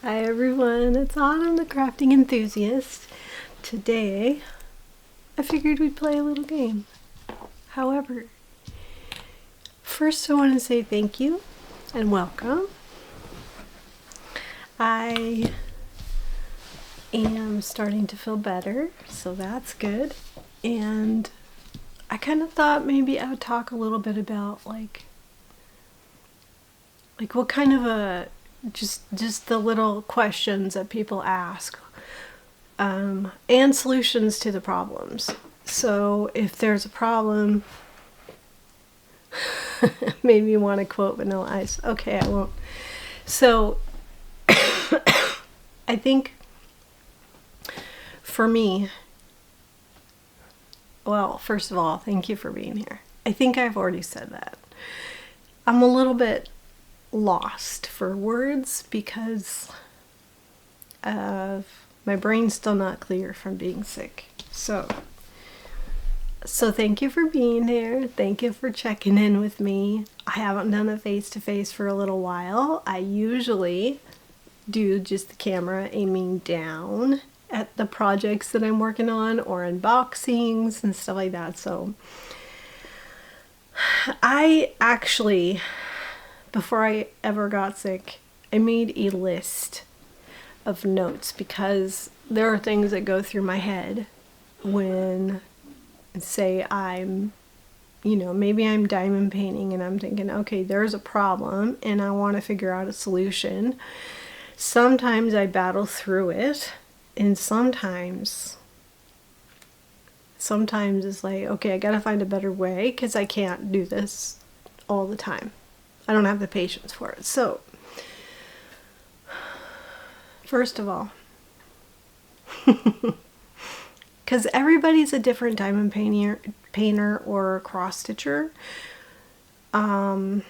Hi everyone, it's Autumn, the crafting enthusiast. Today, I figured we'd play a little game. However, first I want to say thank you and welcome. I am starting to feel better, so that's good. And I kind of thought maybe I would talk a little bit about like what kind of a just the little questions that people ask, and solutions to the problems. So if there's a problem, maybe you want to quote Vanilla Ice. Okay, I won't. So I think for me, well, first of all, thank you for being here. I think I've already said that. I'm a little bit lost for words because my brain's still not clear from being sick. So thank you for being here. Thank you for checking in with me. I haven't done a face-to-face for a little while. I usually do just the camera aiming down at the projects that I'm working on or unboxings and stuff like that. So I actually, before I ever got sick, I made a list of notes because there are things that go through my head when, say, maybe I'm diamond painting and I'm thinking, okay, there's a problem and I want to figure out a solution. Sometimes I battle through it, and sometimes it's like, okay, I gotta find a better way because I can't do this all the time. I don't have the patience for it. So, first of all, because everybody's a different diamond painter or cross stitcher. Number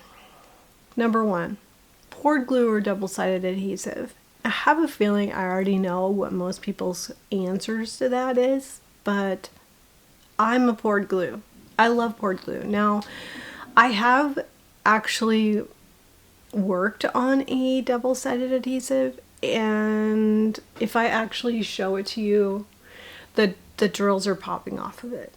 one, poured glue or double-sided adhesive. I have a feeling I already know what most people's answers to that is, but I'm a poured glue. I love poured glue. Now, I have actually worked on a double-sided adhesive, and if I actually show it to you, the drills are popping off of it.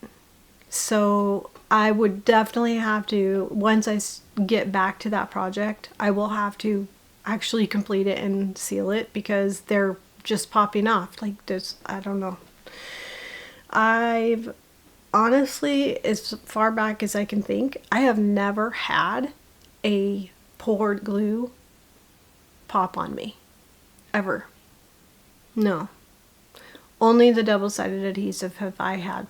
So I would definitely have to, once I get back to that project, I will have to actually complete it and seal it because they're just popping off like this. I don't know. I've honestly, as far back as I can think, I have never had a poured glue pop on me. Ever. No. Only the double-sided adhesive have I had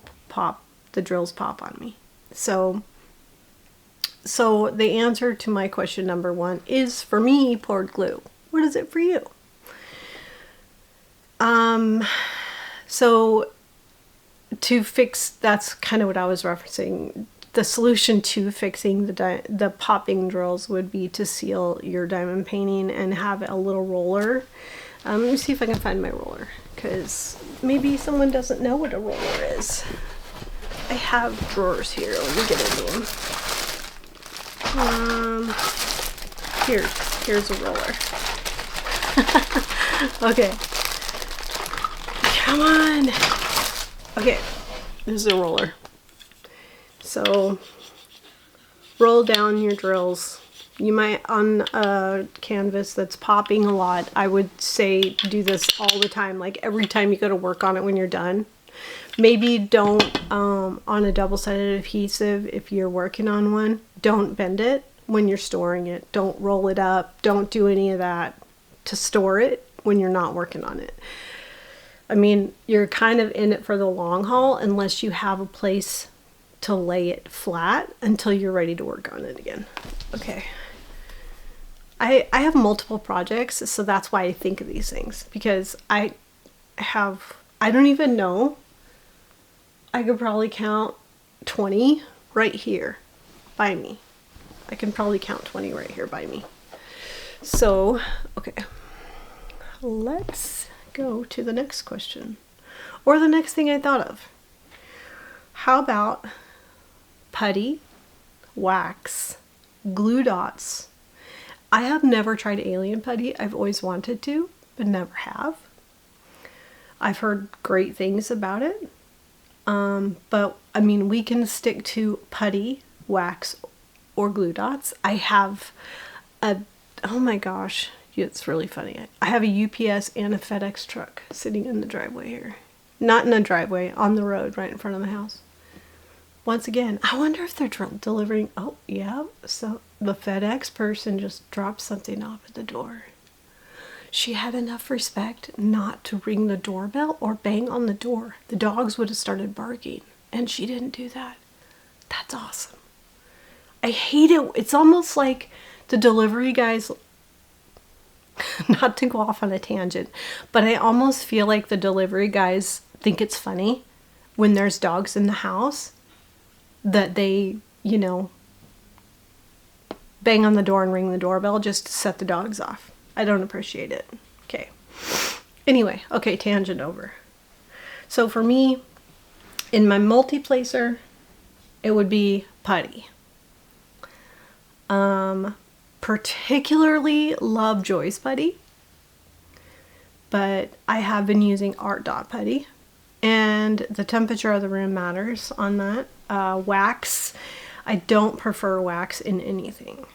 the drills pop on me. So the answer to my question number one is, for me, poured glue. What is it for you? So to fix, that's kind of what I was referencing. The solution to fixing the popping drills would be to seal your diamond painting and have a little roller. Let me see if I can find my roller, because maybe someone doesn't know what a roller is. I have drawers here. Let me get into them. Here's a roller. Okay. Come on. Okay, this is a roller. So roll down your drills. You might, on a canvas that's popping a lot, I would say do this all the time, like every time you go to work on it when you're done. Maybe don't, on a double-sided adhesive, if you're working on one, don't bend it when you're storing it. Don't roll it up. Don't do any of that to store it when you're not working on it. I mean, you're kind of in it for the long haul unless you have a place to lay it flat until you're ready to work on it again. Okay. I have multiple projects, so that's why I think of these things, because I don't even know, I could probably count 20 right here by me. I can probably count 20 right here by me. So, okay, let's go to the next question, or the next thing I thought of. How about putty, wax, glue dots? I have never tried alien putty. I've always wanted to, but never have. I've heard great things about it. But I mean, we can stick to putty, wax, or glue dots. I have oh my gosh, it's really funny. I have a UPS and a FedEx truck sitting in the driveway here. Not in the driveway, on the road right in front of the house. Once again, I wonder if they're delivering. Oh, yeah. So the FedEx person just dropped something off at the door. She had enough respect not to ring the doorbell or bang on the door. The dogs would have started barking, and she didn't do that. That's awesome. I hate it. It's almost like the delivery guys, not to go off on a tangent, but I almost feel like the delivery guys think it's funny when there's dogs in the house that they, you know, bang on the door and ring the doorbell just to set the dogs off. I don't appreciate it. Okay. Anyway, okay, tangent over. So for me, in my multi-placer, it would be putty. Particularly love Joy's putty, but I have been using Art Dot putty, and the temperature of the room matters on that. Wax, I don't prefer wax in anything.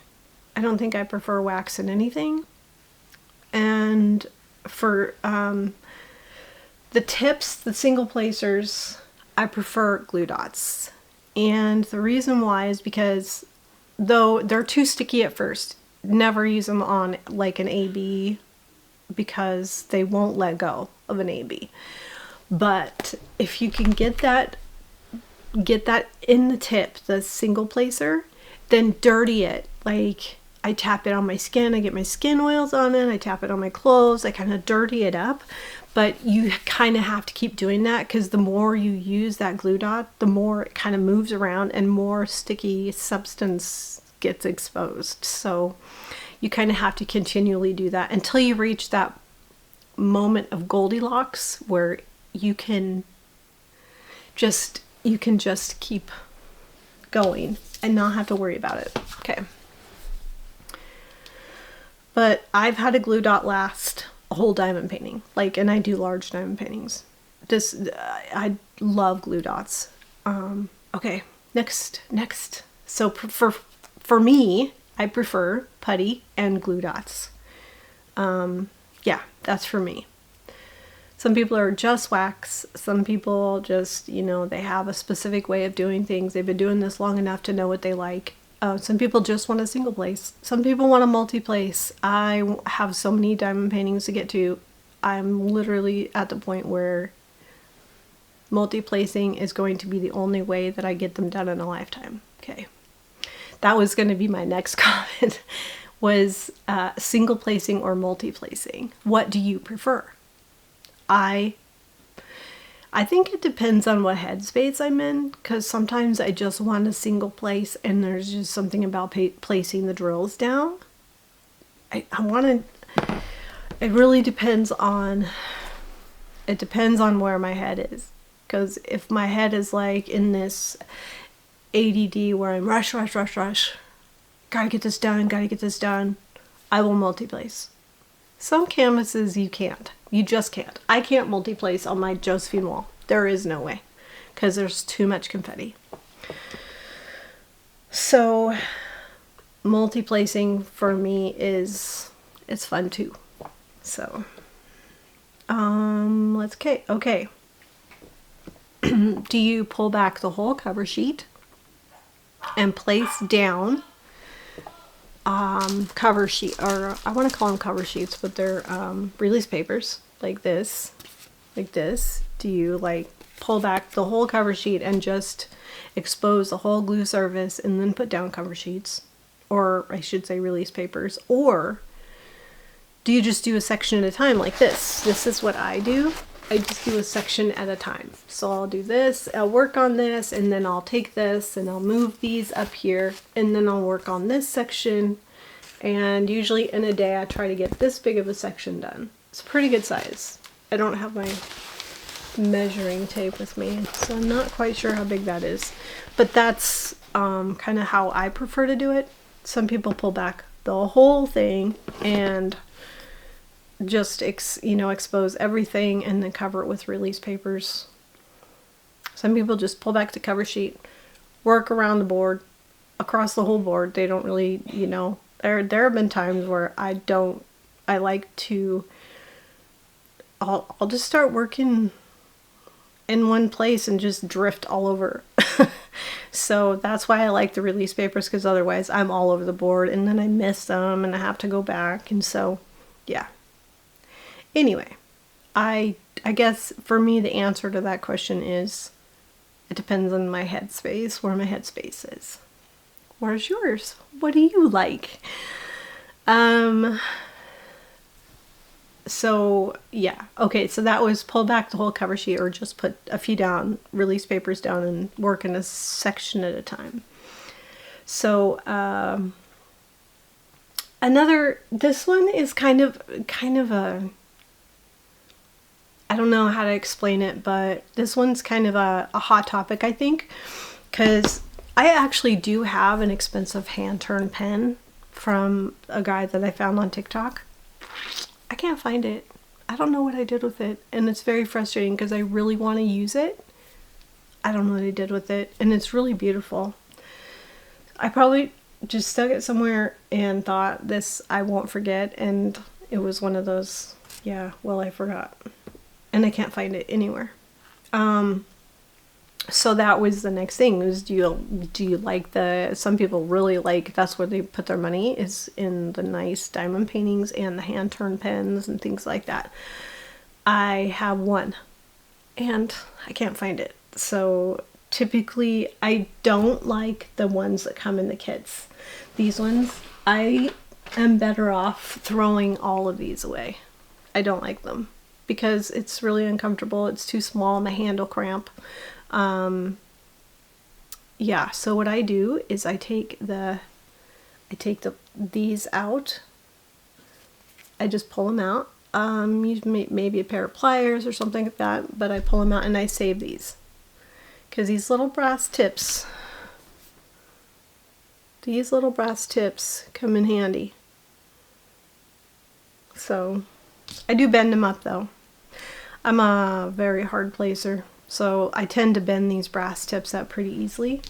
I don't think I prefer wax in anything. And for the tips, the single placers, I prefer glue dots. And the reason why is because though they're too sticky at first, never use them on like an AB because they won't let go of an AB. But if you can get that in the tip, the single placer, then dirty it. Like I tap it on my skin, I get my skin oils on it, I tap it on my clothes, I kind of dirty it up. But you kind of have to keep doing that because the more you use that glue dot, the more it kind of moves around and more sticky substance gets exposed. So you kind of have to continually do that until you reach that moment of Goldilocks where you can just keep going and not have to worry about it. Okay. But I've had a glue dot last a whole diamond painting, like, and I do large diamond paintings. I love glue dots. Okay, next. So for me, I prefer putty and glue dots. Yeah, that's for me. Some people are just wax. Some people just, you know, they have a specific way of doing things. They've been doing this long enough to know what they like. Some people just want a single place. Some people want a multi-place. I have so many diamond paintings to get to. I'm literally at the point where multi-placing is going to be the only way that I get them done in a lifetime. Okay. That was going to be my next comment, was single placing or multi-placing. What do you prefer? I think it depends on what headspace I'm in, because sometimes I just want a single place and there's just something about placing the drills down. It really depends on, where my head is. Because if my head is like in this ADD where I'm rush, gotta get this done, I will multi-place. Some canvases you can't. You just can't. I can't multi-place on my Josephine wall. There is no way, because there's too much confetti. So multi-placing for me it's fun too. So okay. Do you pull back the whole cover sheet and place down cover sheet, or I want to call them cover sheets, but they're release papers like this. Do you like pull back the whole cover sheet and just expose the whole glue surface and then put down cover sheets, or I should say release papers? Or do you just do a section at a time like this? This is what I do. I just do a section at a time. So I'll do this, I'll work on this, and then I'll take this and I'll move these up here, and then I'll work on this section. And usually in a day I try to get this big of a section done. It's a pretty good size. I don't have my measuring tape with me, so I'm not quite sure how big that is. But that's kind of how I prefer to do it. Some people pull back the whole thing and just expose everything and then cover it with release papers. Some people just pull back the cover sheet, work around the board, across the whole board. They don't really, there have been times where I like to, I'll just start working in one place and just drift all over. So that's why I like the release papers, because otherwise I'm all over the board and then I miss them and I have to go back. And so, yeah. Anyway, I guess for me the answer to that question is it depends on my headspace, where my headspace is. Where's yours? What do you like? So yeah, okay, so that was pull back the whole cover sheet or just put a few down, release papers down, and work in a section at a time. So this one is kind of a, I don't know how to explain it, but this one's kind of a hot topic, I think, because I actually do have an expensive hand-turned pen from a guy that I found on TikTok. I can't find it. I don't know what I did with it, and it's very frustrating because I really want to use it. I don't know what I did with it, and it's really beautiful. I probably just stuck it somewhere and thought this I won't forget, and it was one of those, yeah, well, I forgot. And I can't find it anywhere. So that was the next thing, was do you like some people really like, that's where they put their money, is in the nice diamond paintings and the hand turned pens and things like that. I have one and I can't find it. So typically I don't like the ones that come in the kits. These ones, I am better off throwing all of these away. I don't like them because it's really uncomfortable. It's too small and the handle cramp. Yeah, so what I do is I take these out. I just pull them out. Use maybe a pair of pliers or something like that, but I pull them out and I save these. Because these little brass tips come in handy. So, I do bend them up though. I'm a very hard placer. So I tend to bend these brass tips up pretty easily.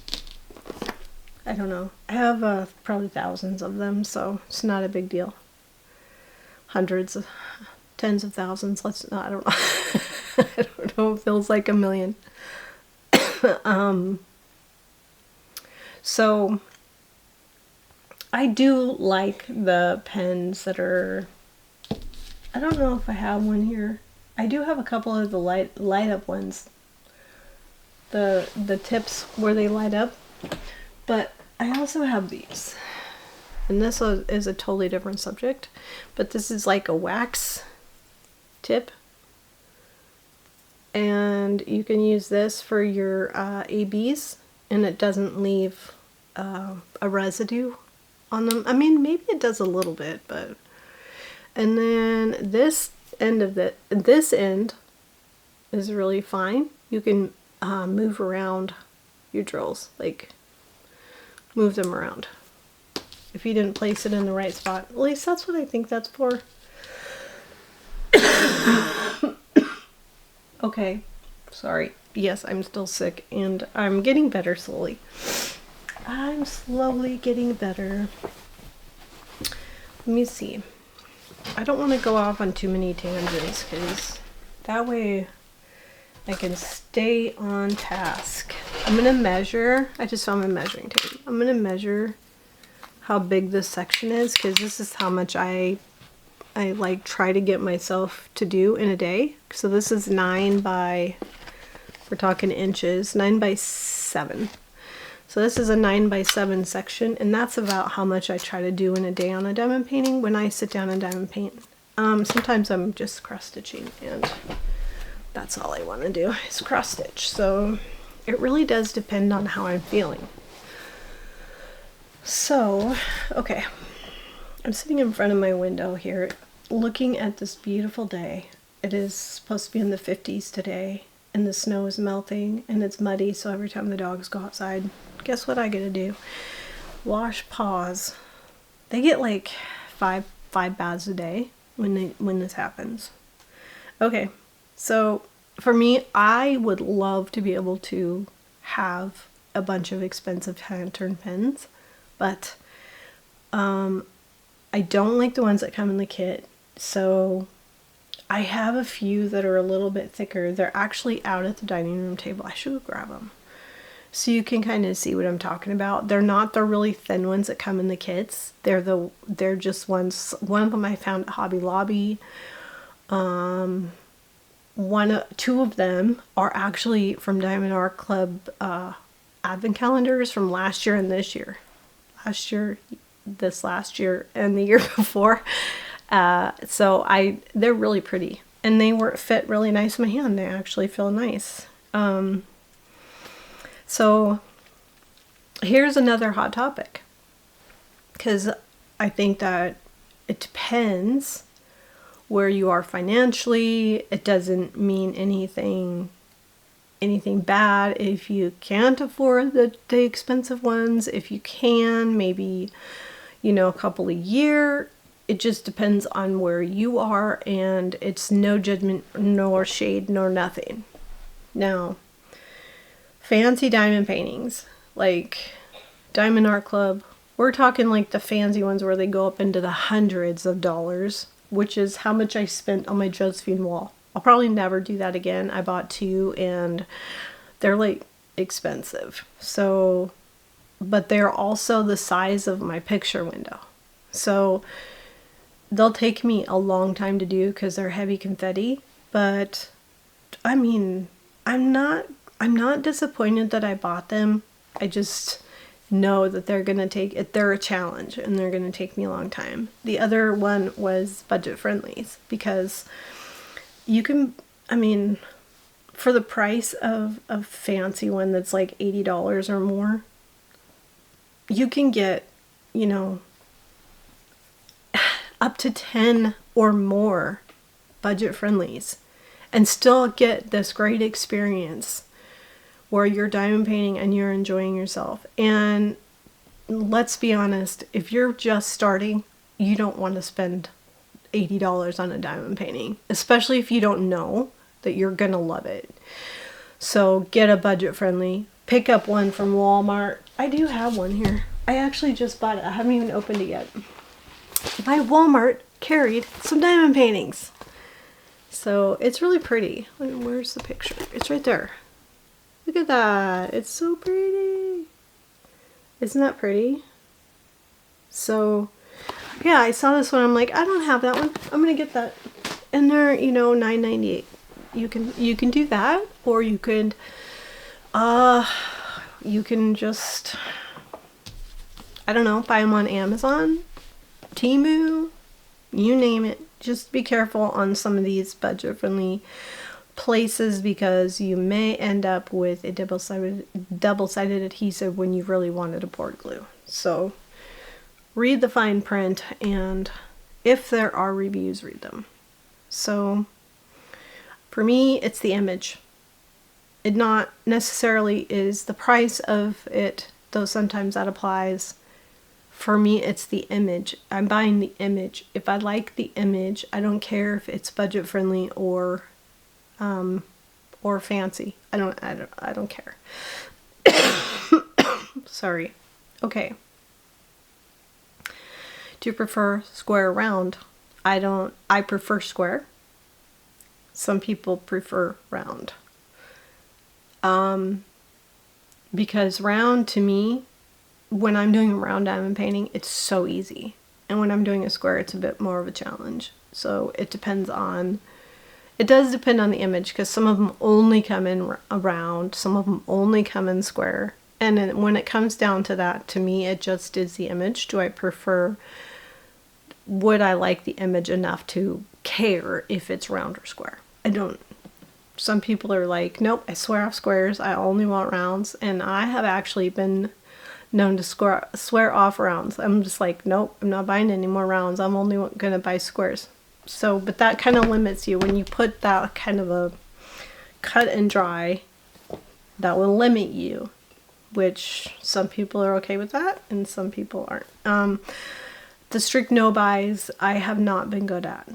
I don't know. I have probably thousands of them, so it's not a big deal. Hundreds, tens of thousands. I don't know. I don't know. It feels like a million. So I do like the pens that are, I don't know if I have one here. I do have a couple of the light up ones. The tips where they light up, but I also have these, and this is a totally different subject, but this is like a wax tip, and you can use this for your ABs, and it doesn't leave a residue on them. I mean, maybe it does a little bit, but, and then this end is really fine. You can move around your drills, like move them around if you didn't place it in the right spot. At least that's what I think that's for. Okay, sorry. Yes, I'm still sick and I'm getting better slowly. I'm slowly getting better. Let me see. I don't want to go off on too many tangents because that way I can stay on task. I'm going to measure. I just found my measuring tape. I'm going to measure how big this section is because this is how much I like try to get myself to do in a day. So this is 9 by, we're talking inches, 9 by 7. So this is a 9 by 7 section, and that's about how much I try to do in a day on a diamond painting when I sit down and diamond paint. Sometimes I'm just cross stitching and that's all I want to do is cross stitch. So it really does depend on how I'm feeling. So, okay. I'm sitting in front of my window here looking at this beautiful day. It is supposed to be in the 50s today and the snow is melting and it's muddy, so every time the dogs go outside, guess what I get to do? Wash paws. They get like five baths a day. when this happens. Okay, so for me, I would love to be able to have a bunch of expensive hand turn pens, but I don't like the ones that come in the kit. So I have a few that are a little bit thicker. They're actually out at the dining room table. I should go grab them. So you can kind of see what I'm talking about. They're not the really thin ones that come in the kits. They're just ones. One of them I found at Hobby Lobby. Two of them are actually from Diamond Art Club advent calendars from last year and this year. This last year and the year before. So they're really pretty, and they fit really nice in my hand. They actually feel nice. So here's another hot topic, because I think that it depends where you are financially. It doesn't mean anything bad if you can't afford the expensive ones. If you can, maybe, a couple a year. It just depends on where you are, and it's no judgment, nor shade, nor nothing. Now, fancy diamond paintings, like Diamond Art Club, we're talking like the fancy ones where they go up into the hundreds of dollars, which is how much I spent on my Josephine wall. I'll probably never do that again. I bought two, and they're like expensive. So, but they're also the size of my picture window. So they'll take me a long time to do because they're heavy confetti. But I mean, I'm not disappointed that I bought them. I just know that they're a challenge, and they're going to take me a long time. The other one was budget friendlies, because you can, for the price of a fancy one that's like $80 or more, you can get, up to 10 or more budget friendlies and still get this great experience where you're diamond painting and you're enjoying yourself. And let's be honest, if you're just starting, you don't want to spend $80 on a diamond painting, especially if you don't know that you're gonna love it. So get a budget friendly. Pick up one from Walmart. I do have one here. I actually just bought it. I haven't even opened it yet. My Walmart carried some diamond paintings. So it's really pretty. Where's the picture? It's right there. Look at that. It's so pretty. Isn't that pretty? So yeah, I saw this one. I'm like, I don't have that one. I'm gonna get that. And they're, $9.98. You can do that, or you can just, I don't know, buy them on Amazon, Temu, you name it. Just be careful on some of these budget friendly places, because you may end up with a double-sided adhesive when you really wanted to pour glue. So read the fine print, and if there are reviews, read them. So for me, it's the image. It not necessarily is the price of it, though sometimes that applies. For me, it's the image. I'm buying the image. If I like the image, I don't care if it's budget friendly or fancy. I don't care. Sorry. Okay. Do you prefer square or round? I prefer square. Some people prefer round. Because round, to me, when I'm doing a round diamond painting, it's so easy. And when I'm doing a square, it's a bit more of a challenge. So it does depend on the image, because some of them only come in round, some of them only come in square. And then when it comes down to that, to me, it just is the image. Would I like the image enough to care if it's round or square? I don't. Some people are like, nope, I swear off squares, I only want rounds. And I have actually been known to swear off rounds. I'm just like, nope, I'm not buying any more rounds. I'm only going to buy squares. So, but that kind of limits you. When you put that kind of a cut and dry, that will limit you, which some people are okay with that and some people aren't. The strict no buys, I have not been good at.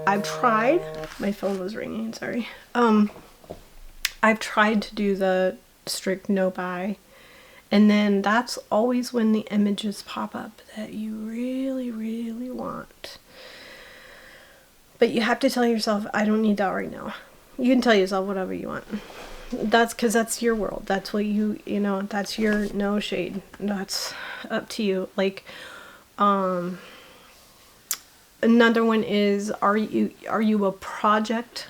I've tried, my phone was ringing, sorry. I've tried to do the strict no buy, and then that's always when the images pop up that you really, really want. But you have to tell yourself, I don't need that right now. You can tell yourself whatever you want. That's because that's your world. That's what you know, that's your no shade. That's up to you. Like, another one is, are you a project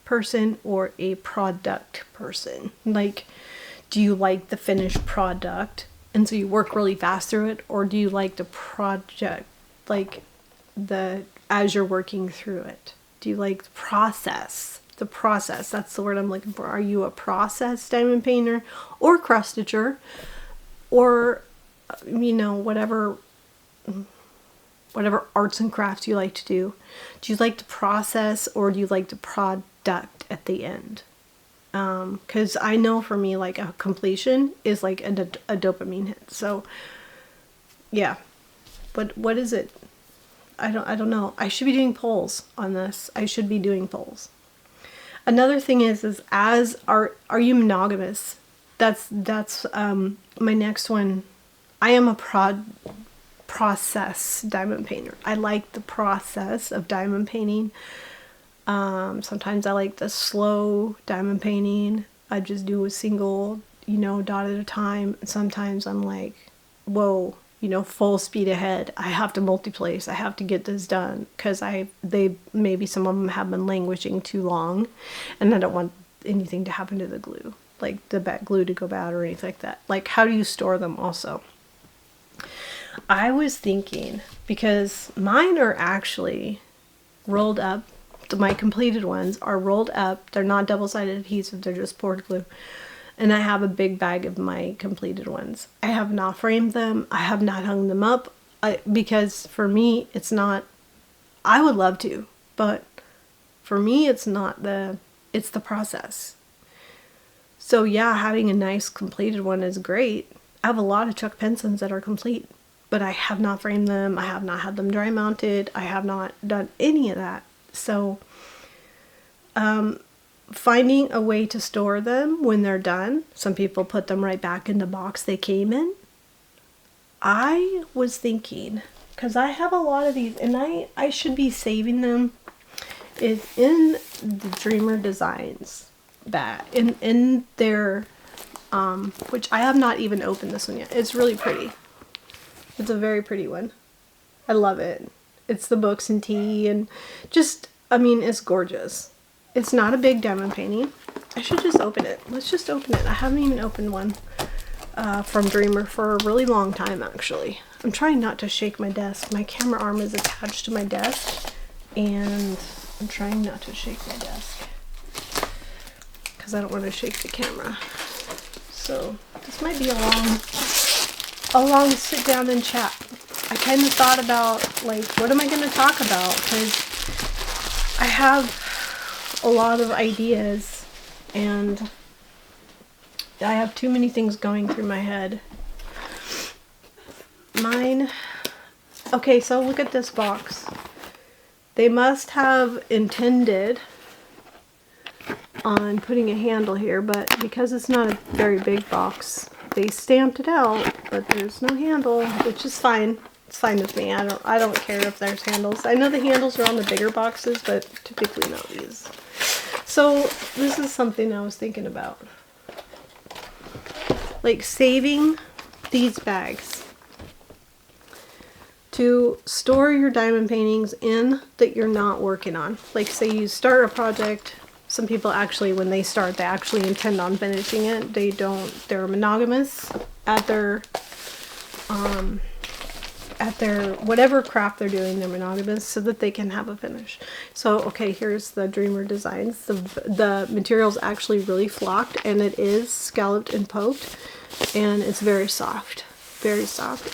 person or a product person? Like, do you like the finished product and so you work really fast through it, or do you like the project, like as you're working through it? Do you like the process? The process, that's the word I'm looking for. Are you a process diamond painter or cross stitcher, or you know, whatever arts and crafts you like to do? Do you like the process, or do you like the product at the end? Because I know for me, like, a completion is like a dopamine hit. So yeah, but what is it? I don't know. I should be doing polls on this. I should be doing polls. Another thing is are you monogamous? That's my next one. I am a process diamond painter. I like the process of diamond painting. Sometimes I like the slow diamond painting. I just do a single, you know, dot at a time. Sometimes I'm like, whoa, you know, full speed ahead. I have to multi-place. I have to get this done because maybe some of them have been languishing too long, and I don't want anything to happen to the glue, like the glue to go bad or anything like that. Like, how do you store them also? I was thinking, because mine are actually rolled up, my completed ones are rolled up. They're not double-sided adhesive, they're just poured glue. And I have a big bag of my completed ones. I have not framed them. I have not hung them up because for me, it's not, I would love to, but for me, it's not it's the process. So yeah, having a nice completed one is great. I have a lot of Chuck Pensons that are complete, but I have not framed them. I have not had them dry mounted. I have not done any of that. So, finding a way to store them when they're done. Some people put them right back in the box they came in. I was thinking, because I have a lot of these, and I should be saving them, is in the Dreamer Designs bag, in their, which I have not even opened this one yet. It's really pretty. It's a very pretty one. I love it. It's the books and tea, and just, I mean, it's gorgeous. It's not a big diamond painting. I should just open it. Let's just open it. I haven't even opened one from Dreamer for a really long time, actually. I'm trying not to shake my desk. My camera arm is attached to my desk, and I'm trying not to shake my desk because I don't want to shake the camera. So this might be a long sit down and chat. I kind of thought about, like, what am I going to talk about? Because I have a lot of ideas, and I have too many things going through my head. Mine, okay, so look at this box. They must have intended on putting a handle here, but because it's not a very big box, they stamped it out, but there's no handle, which is fine. It's fine with me. I don't care if there's handles. I know the handles are on the bigger boxes, but typically not these. So this is something I was thinking about. Like, saving these bags to store your diamond paintings in that you're not working on. Like, say you start a project. Some people actually, when they start, they actually intend on finishing it. They're monogamous at their whatever craft they're doing, they're monogamous so that they can have a finish. So, okay, here's the Dreamer Designs. The material's actually really flocked, and it is scalloped and poked, and it's very soft,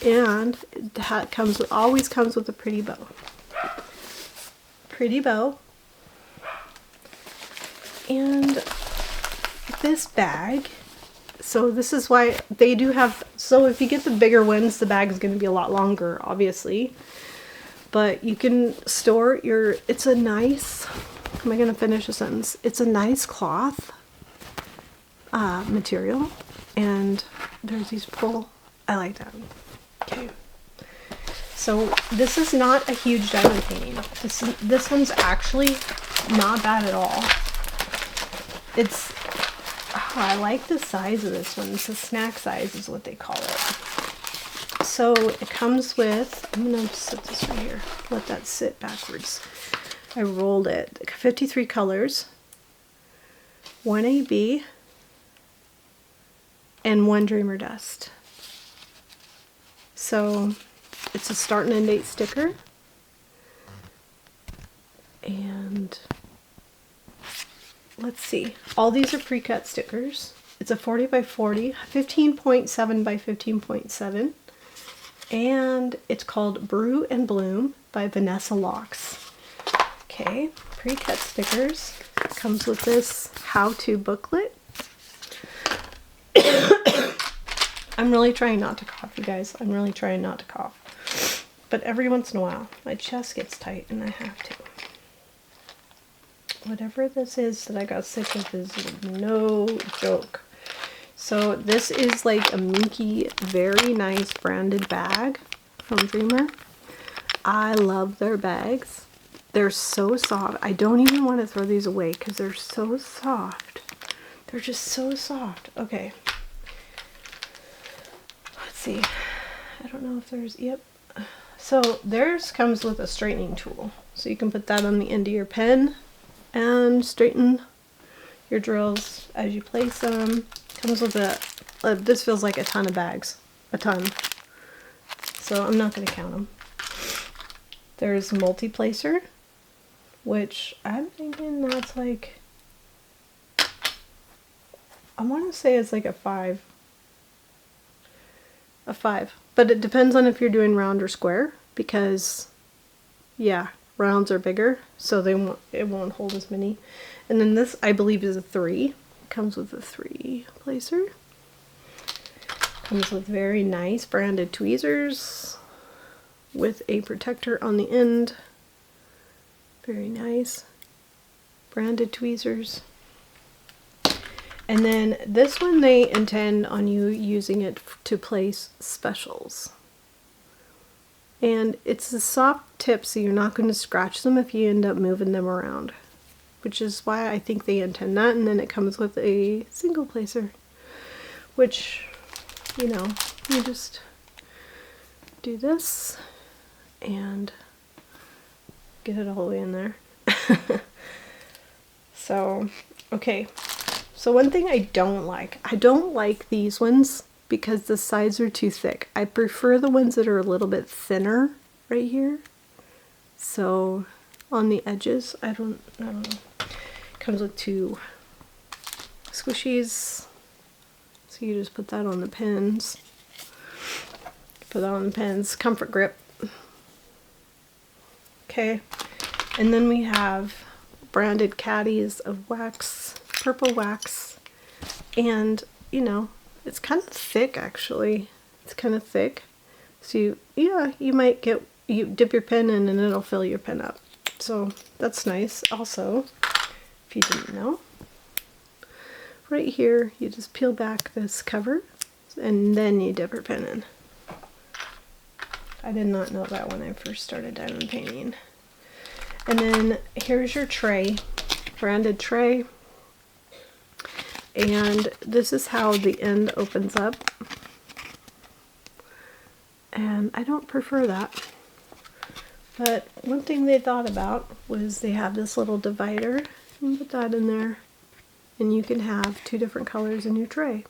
and it always comes with a pretty bow. And this bag, so this is why they do have, so if you get the bigger ones, the bag is going to be a lot longer, obviously. but you can store your, it's a nice, how am I going to finish a sentence? It's a nice cloth material, and there's these pull, I like that. Okay. So this is not a huge diamond painting. This one's actually not bad at all. It's, oh, I like the size of this one. It's a snack size is what they call it. So it comes with, I'm going to sit this right here, let that sit backwards. I rolled it. 53 colors, 1 AB, and 1 Dreamer Dust. So it's a start and end date sticker. And let's see. All these are pre-cut stickers. It's a 40 by 40, 15.7 by 15.7. And it's called Brew and Bloom by Vanessa Locks. Okay, pre-cut stickers. Comes with this how-to booklet. I'm really trying not to cough, you guys. I'm really trying not to cough. But every once in a while, my chest gets tight and I have to. Whatever this is that I got sick with is no joke. So this is like a minky, very nice branded bag from Dreamer. I love their bags. They're so soft. I don't even want to throw these away because they're so soft. They're just so soft. Okay. Let's see. I don't know if there's, yep. So theirs comes with a straightening tool. So you can put that on the end of your pen and straighten your drills as you place them. Comes with a, this feels like a ton of bags. A ton. So I'm not going to count them. There's multi-placer, which I'm thinking that's like, I want to say it's like a 5. A 5. But it depends on if you're doing round or square, because, yeah, rounds are bigger, so it won't hold as many. And then this, I believe, is a 3. It comes with a 3 placer. Comes with very nice branded tweezers with a protector on the end. Very nice branded tweezers. And then this one, they intend on you using it to place specials. And it's a soft tip, so you're not going to scratch them if you end up moving them around, which is why I think they intend that. And then it comes with a single placer, which, you know, you just do this and get it all the way in there. So, okay. So one thing I don't like these ones because the sides are too thick. I prefer the ones that are a little bit thinner right here. So on the edges, I don't know. Comes with 2 squishies. So you just put that on the pins. Put that on the pins. Comfort grip. Okay. And then we have branded caddies of wax, purple wax, and you know, it's kind of thick actually. It's kind of thick. So you might you dip your pen in and it'll fill your pen up. So that's nice. Also, if you didn't know, right here you just peel back this cover and then you dip your pen in. I did not know that when I first started diamond painting. And then here's your tray, branded tray. And this is how the end opens up. And I don't prefer that. But one thing they thought about was they have this little divider. You can put that in there. And you can have 2 different colors in your tray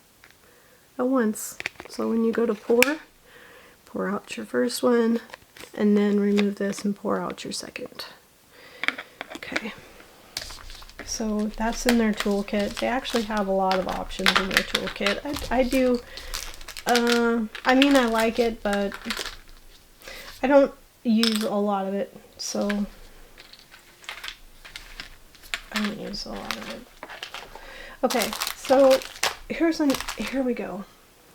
at once. So when you go to pour out your first one, and then remove this and pour out your second. Okay, so that's in their toolkit. They actually have a lot of options in their toolkit. I do, I mean, I like it, but I don't use a lot of it, so I don't use a lot of it. Okay, so here we go.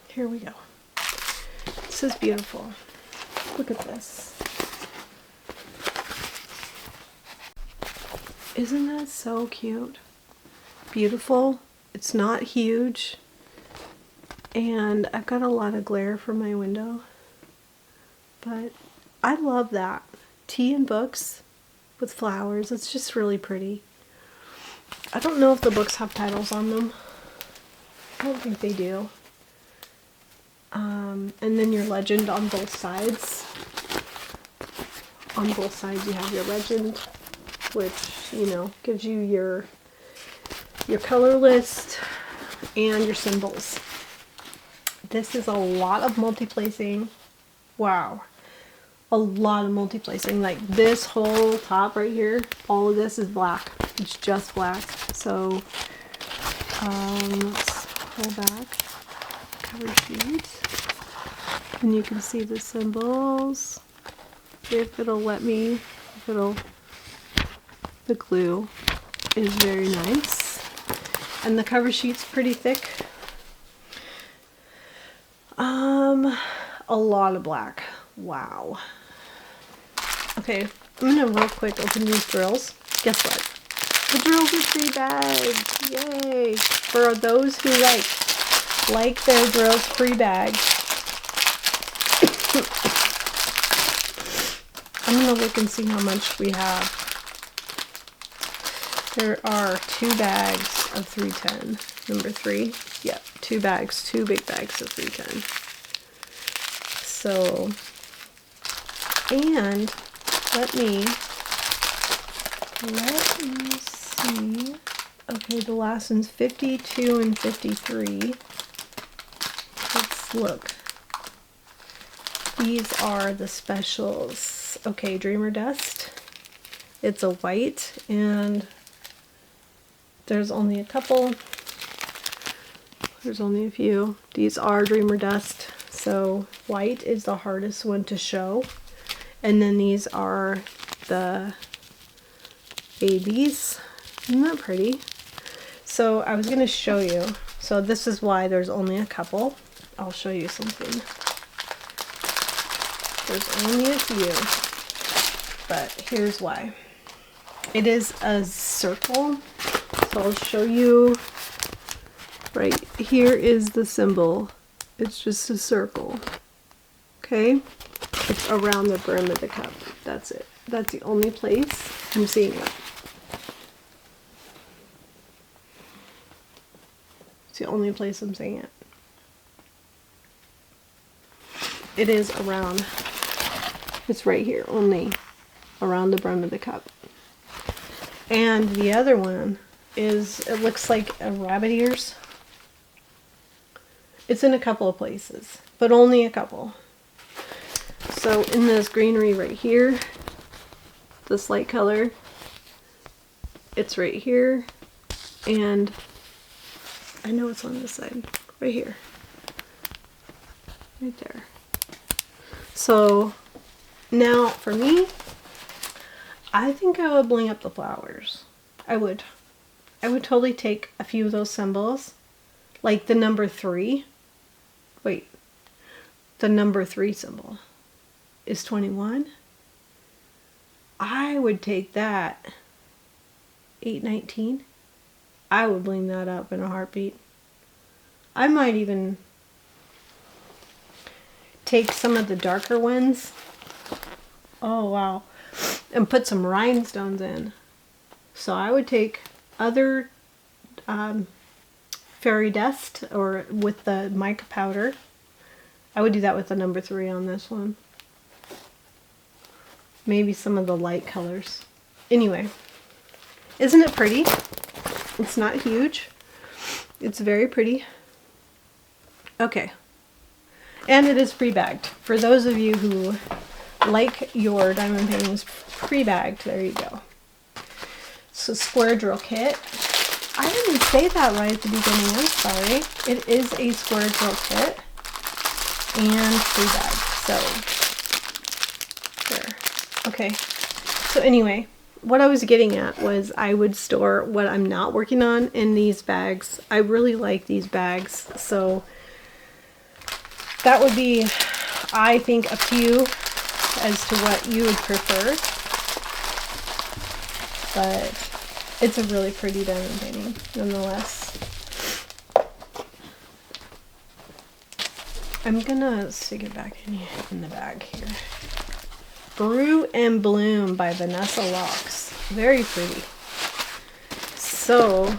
Here we go. This is beautiful. Look at this. Isn't that so cute? Beautiful. It's not huge. And I've got a lot of glare from my window. But I love that. Tea and books with flowers. It's just really pretty. I don't know if the books have petals on them. I don't think they do. And then your legend on both sides. On both sides you have your legend, which, you know, gives you your color list and your symbols. This is a lot of multi-placing. Wow. A lot of multi-placing. Like this whole top right here, all of this is black. It's just black. So let's pull back cover sheet. And you can see the symbols. If it'll let me, if it'll, the glue is very nice. And the cover sheet's pretty thick. A lot of black. Wow. Okay, I'm gonna real quick open these drills. Guess what? The drills are free bags. Yay! For those who like their drills free bags. I'm gonna look and see how much we have. There are 2 bags of 310. Number 3. Yep, 2 bags, 2 big bags of 310. So, and let me see. Okay, the last one's 52 and 53. Let's look. These are the specials. Okay, Dreamer Dust. It's a white, and there's only a couple. There's only a few. These are Dreamer Dust. So white is the hardest one to show. And then these are the babies. Isn't that pretty? So I was going to show you. So this is why there's only a couple. I'll show you something. There's only a few. But here's why. It is a circle. So I'll show you. Right here is the symbol. It's just a circle. Okay? It's around the brim of the cup. That's it. That's the only place I'm seeing it. It's the only place I'm seeing it. It is around. It's right here, only around the brim of the cup. And the other one is, it looks like a rabbit ears. It's in a couple of places, but only a couple. So in this greenery right here, this light color, it's right here, and I know it's on this side, right here, right there. So now for me, I think I would bling up the flowers. I would totally take a few of those symbols, like the number 3. Wait, the number 3 symbol is 21. I would take that. 819. I would bling that up in a heartbeat. I might even take some of the darker ones. Oh wow. And put some rhinestones in. So I would take other fairy dust, or with the mica powder. I would do that with the number 3 on this one. Maybe some of the light colors. Anyway, isn't it pretty? It's not huge. It's very pretty. Okay. And it is pre-bagged. For those of you who like your diamond paintings pre-bagged, there you go. So square drill kit. I didn't say that right at the beginning, I'm sorry. It is a square drill kit and pre-bagged. So, there. Okay. So anyway, what I was getting at was I would store what I'm not working on in these bags. I really like these bags. So that would be, I think, up to you as to what you would prefer. But It's a really pretty diamond painting, nonetheless. I'm gonna stick it back in the bag here. Brew and Bloom by Vanessa Locks. Very pretty. So,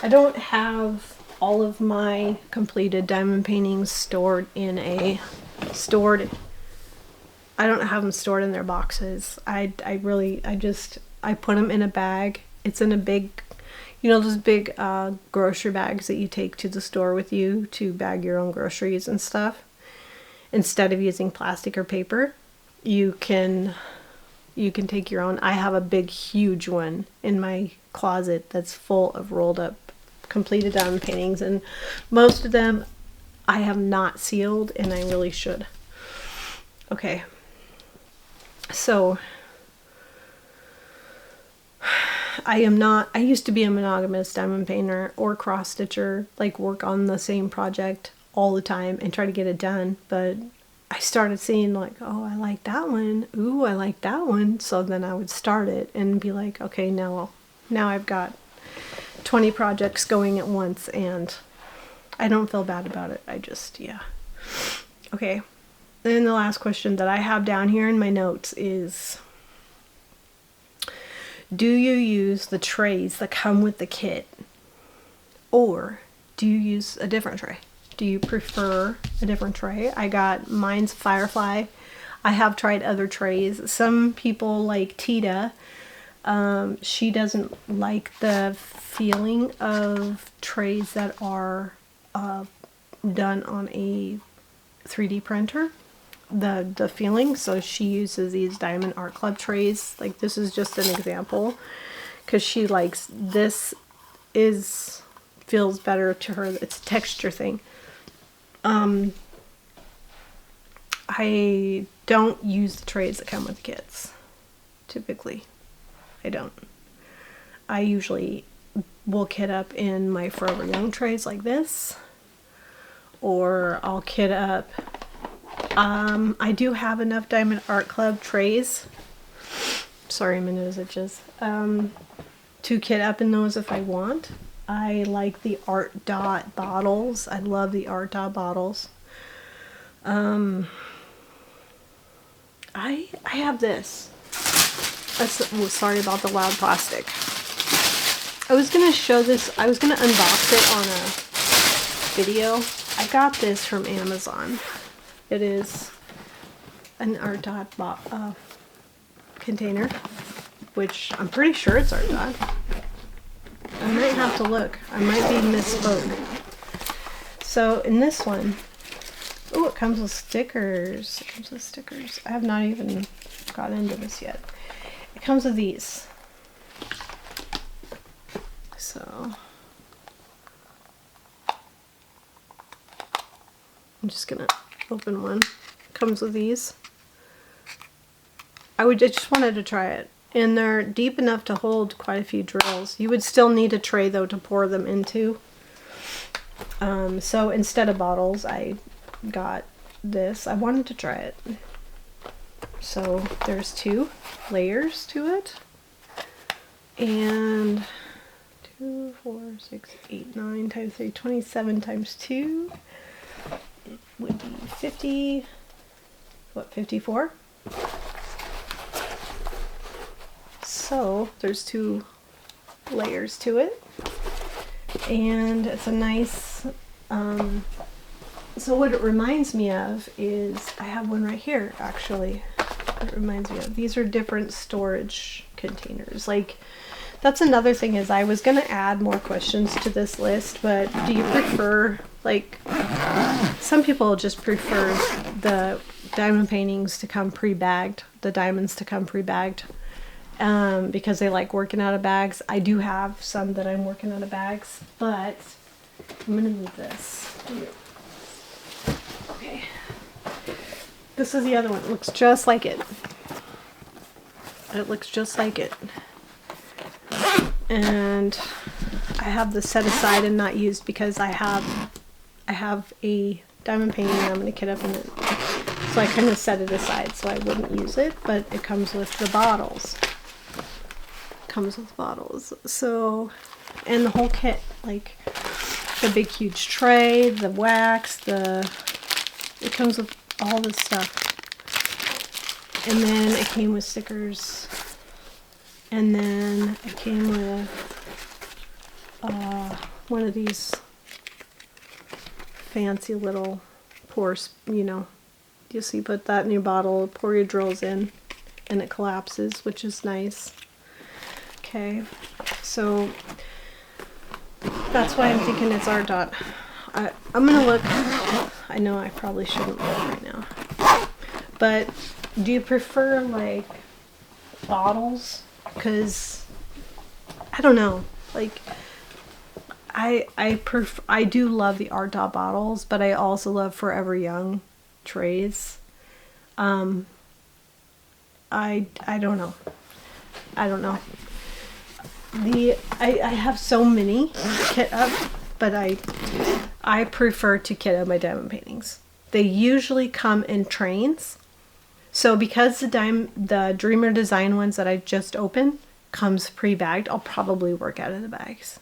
I don't have all of my completed diamond paintings stored in I don't have them stored in their boxes. I put them in a bag. It's in a big, you know, those big grocery bags that you take to the store with you to bag your own groceries and stuff. Instead of using plastic or paper, you can take your own. I have a big, huge one in my closet that's full of rolled up, completed diamond paintings, and most of them I have not sealed, and I really should. Okay, so I used to be a monogamous diamond painter or cross stitcher, like work on the same project all the time and try to get it done, but I started seeing like, oh, I like that one. Ooh, I like that one. So then I would start it and be like, okay, now I've got 20 projects going at once, and I don't feel bad about it. I just, yeah. Okay. Then the last question that I have down here in my notes is, do you use the trays that come with the kit, or do you use a different tray? Do you prefer a different tray? I got mine's Firefly. I have tried other trays. Some people like Tita. She doesn't like the feeling of trays that are done on a 3D printer. The feeling. So she uses these Diamond Art Club trays. Like, this is just an example, because she likes this. Feels better to her. It's a texture thing. I don't use the trays that come with the kits. Typically, I don't. I usually will kit up in my Forever Young trays like this, or I'll kit up. I do have enough Diamond Art Club trays. Sorry, my nose itches. To kit up in those if I want. I like the Art Dot bottles. I love the Art Dot bottles. I have this. Sorry about the loud plastic. I was gonna show this. I was gonna unbox it on a video. I got this from Amazon. It is an Art Dot container, which I'm pretty sure it's Art Dot. I might have to look. I might be misspoke. So in this one, oh, it comes with stickers. It comes with stickers. I have not even got into this yet. It comes with these. So I'm just gonna open one. It comes with these. I just wanted to try it. And they're deep enough to hold quite a few drills. You would still need a tray though to pour them into. So instead of bottles, I got this. I wanted to try it. So there's 2 layers to it. And 2, 4, 6, 8, 9 times 3, 27 times 2 it would be 50, what, 54? So there's 2 layers to it, and it's a nice, so what it reminds me of is, I have one right here actually, it reminds me of, these are different storage containers. Like, that's another thing, is I was going to add more questions to this list, but do you prefer, like, some people just prefer the diamond paintings to come pre-bagged, the diamonds to come pre-bagged. Because they like working out of bags. I do have some that I'm working out of bags, but I'm gonna move this. Okay. This is the other one. It looks just like it. It looks just like it. And I have this set aside and not used because I have a diamond painting and I'm gonna kit up in it. So I kind of set it aside so I wouldn't use it, but it comes with the bottles. comes with bottles. So, and the whole kit, like the big huge tray, the wax, it comes with all this stuff. And then it came with stickers. And then it came with one of these fancy little pours, you know, just you put that in your bottle, pour your drills in, and it collapses, which is nice. Okay, so that's why I'm thinking it's Art Dot. I'm gonna look. I know I probably shouldn't look right now, but do you prefer like bottles? Because I don't know, like I do love the Art Dot bottles, but I also love Forever Young trays. I don't know. I don't know. I have so many kit up, but I prefer to kit up my diamond paintings. They usually come in trains. So because the Dreamer Design ones that I just opened comes pre-bagged, I'll probably work out of the bags.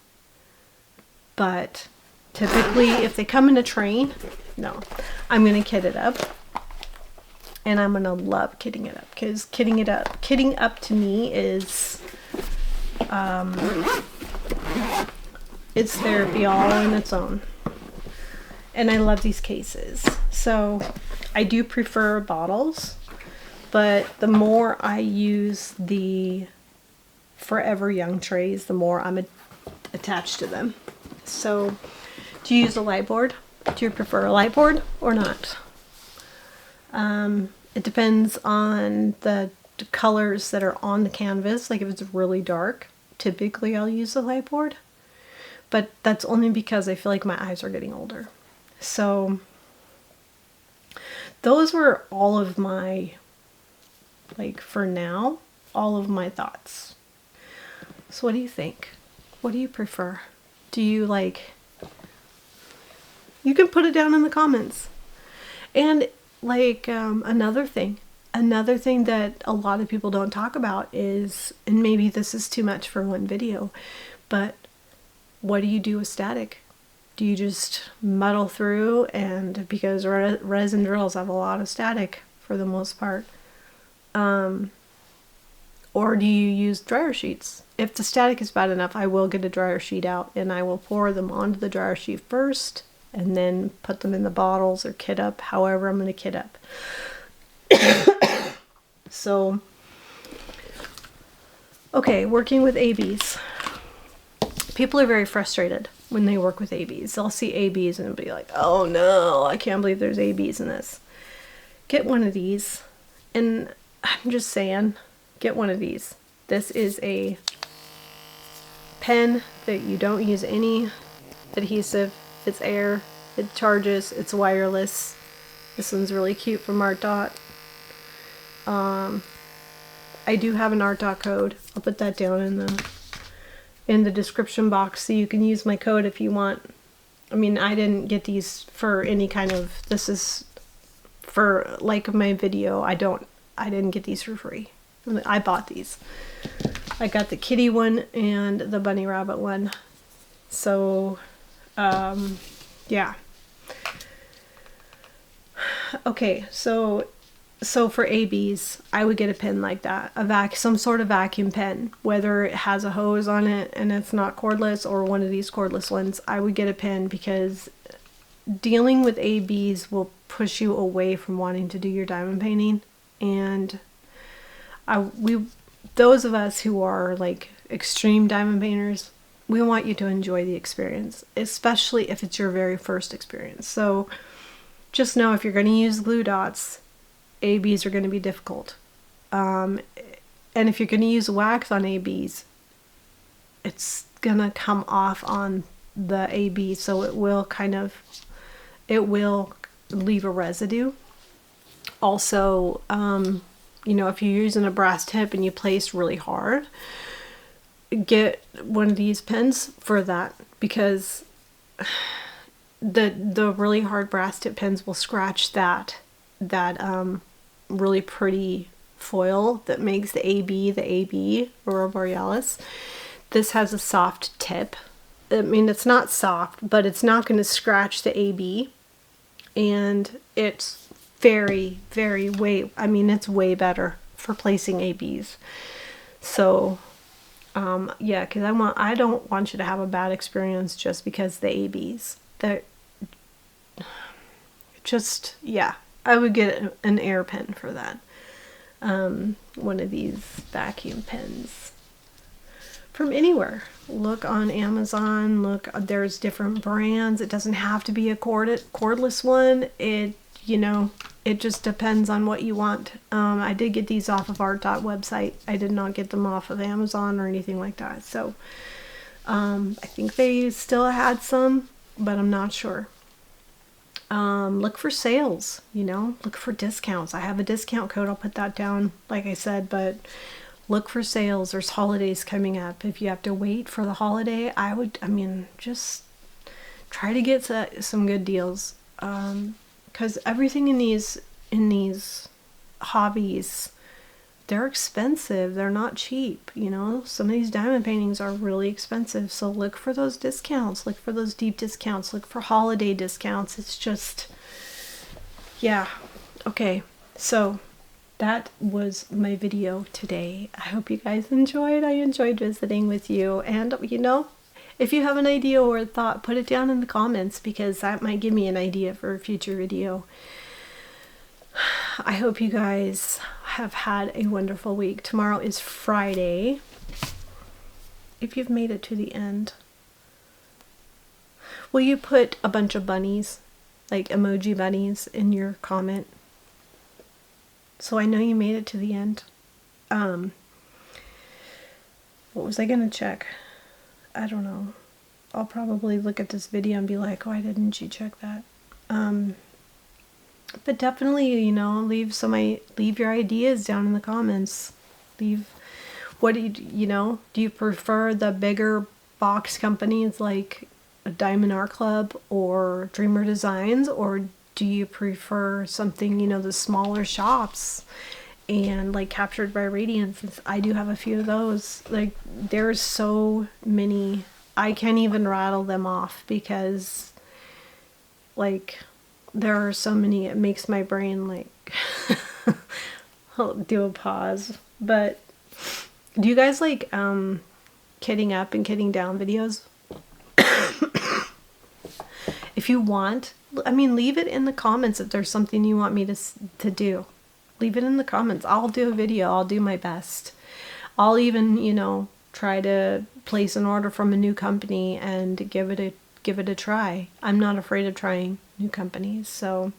But typically if they come in a train, no, I'm going to kit it up. And I'm going to love kitting it up, because kitting up to me is, it's therapy all on its own. And I love these cases. So I do prefer bottles, but the more I use the Forever Young trays, the more I'm attached to them. So do you use a light board? Do you prefer a light board or not? It depends on the colors that are on the canvas. Like if it's really dark, typically I'll use a light board, but that's only because I feel like my eyes are getting older. So those were all of my, like for now, all of my thoughts. So what do you think? What do you prefer? Do you like, you can put it down in the comments. And like another thing that a lot of people don't talk about is, and maybe this is too much for one video, but what do you do with static? Do you just muddle through? And because resin drills have a lot of static for the most part, or do you use dryer sheets? If the static is bad enough, I will get a dryer sheet out and I will pour them onto the dryer sheet first and then put them in the bottles or kit up, however I'm going to kit up. So, okay, working with ABs. People are very frustrated when they work with ABs. They'll see ABs and be like, oh no, I can't believe there's ABs in this. Get one of these. And I'm just saying, get one of these. This is a pen that you don't use any adhesive. It's air, it charges, it's wireless. This one's really cute from Art Dot. I do have an Art Dot code. I'll put that down in the description box so you can use my code if you want. I mean, I didn't get these for any kind of, this is for like my video. I didn't get these for free. I bought these. I got the kitty one and the bunny rabbit one. So, yeah. Okay, so for ABs, I would get a pen like that, some sort of vacuum pen, whether it has a hose on it and it's not cordless or one of these cordless ones. I would get a pen because dealing with ABs will push you away from wanting to do your diamond painting. And those of us who are like extreme diamond painters, we want you to enjoy the experience, especially if it's your very first experience. So just know if you're going to use glue dots, ABs are going to be difficult. And if you're going to use wax on ABs, it's going to come off on the AB, so it will leave a residue. Also, you know, if you're using a brass tip and you place really hard, get one of these pens for that, because the really hard brass tip pens will scratch that really pretty foil that makes the AB, Aurora Borealis. This has a soft tip. I mean, it's not soft, but it's not going to scratch the AB. And it's very, very it's way better for placing ABs. So, yeah, because I don't want you to have a bad experience just because the ABs. That just, yeah, I would get an air pen for that. One of these vacuum pens from anywhere. Look on Amazon. Look, there's different brands. It doesn't have to be a cordless one. It just depends on what you want. I did get these off of Art Dot website. I did not get them off of Amazon or anything like that. So I think they still had some, but I'm not sure. Look for sales, look for discounts. I have a discount code. I'll put that down, like I said, but look for sales. There's holidays coming up. If you have to wait for the holiday, just try to get some good deals. Because everything in these hobbies, they're expensive. They're not cheap. Some of these diamond paintings are really expensive. So look for those discounts. Look for those deep discounts. Look for holiday discounts. It's just, yeah. Okay. So that was my video today. I hope you guys enjoyed. I enjoyed visiting with you. And, if you have an idea or a thought, put it down in the comments, because that might give me an idea for a future video. I hope you guys have had a wonderful week. Tomorrow is Friday. If you've made it to the end, will you put a bunch of bunnies, like emoji bunnies, in your comment? So I know you made it to the end. What was I going to check? I don't know. I'll probably look at this video and be like, why didn't you check that? But definitely, leave your ideas down in the comments. What do do you prefer the bigger box companies like Diamond Art Club or Dreamer Designs, or do you prefer something, the smaller shops and like Captured by Radiance? I do have a few of those. Like, there's so many, I can't even rattle them off, because like there are so many. It makes my brain like I'll do a pause. But do you guys like kitting up and kitting down videos? If you want, leave it in the comments if there's something you want me to do. Leave it in the comments. I'll do a video. I'll do my best. I'll even, try to place an order from a new company and give it a try. I'm not afraid of trying new companies. So,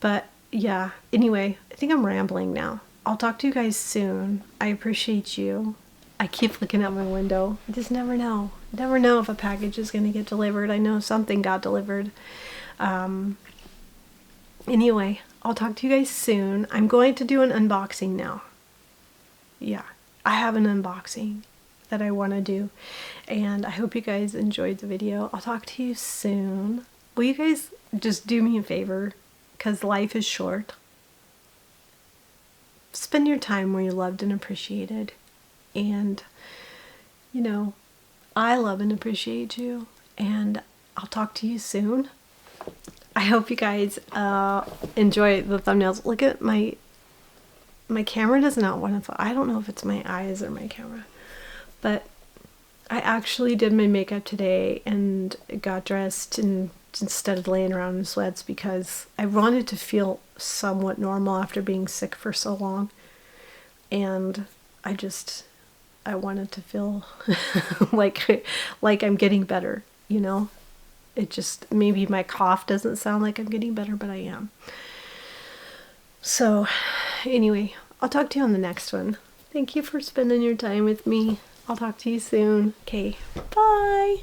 but yeah, anyway, I think I'm rambling now. I'll talk to you guys soon. I appreciate you. I keep looking out my window. I just never know. Never know if a package is going to get delivered. I know something got delivered. Anyway, I'll talk to you guys soon. I'm going to do an unboxing now. Yeah, I have an unboxing that I want to do. And I hope you guys enjoyed the video. I'll talk to you soon. Will you guys just do me a favor? Because life is short. Spend your time where you're loved and appreciated. And, I love and appreciate you. And I'll talk to you soon. I hope you guys enjoy the thumbnails. Look at my camera does not want to, I don't know if it's my eyes or my camera, but I actually did my makeup today and got dressed and instead of laying around in sweats, because I wanted to feel somewhat normal after being sick for so long. And I wanted to feel like I'm getting better, It just, maybe my cough doesn't sound like I'm getting better, but I am. So, anyway, I'll talk to you on the next one. Thank you for spending your time with me. I'll talk to you soon. Okay, bye!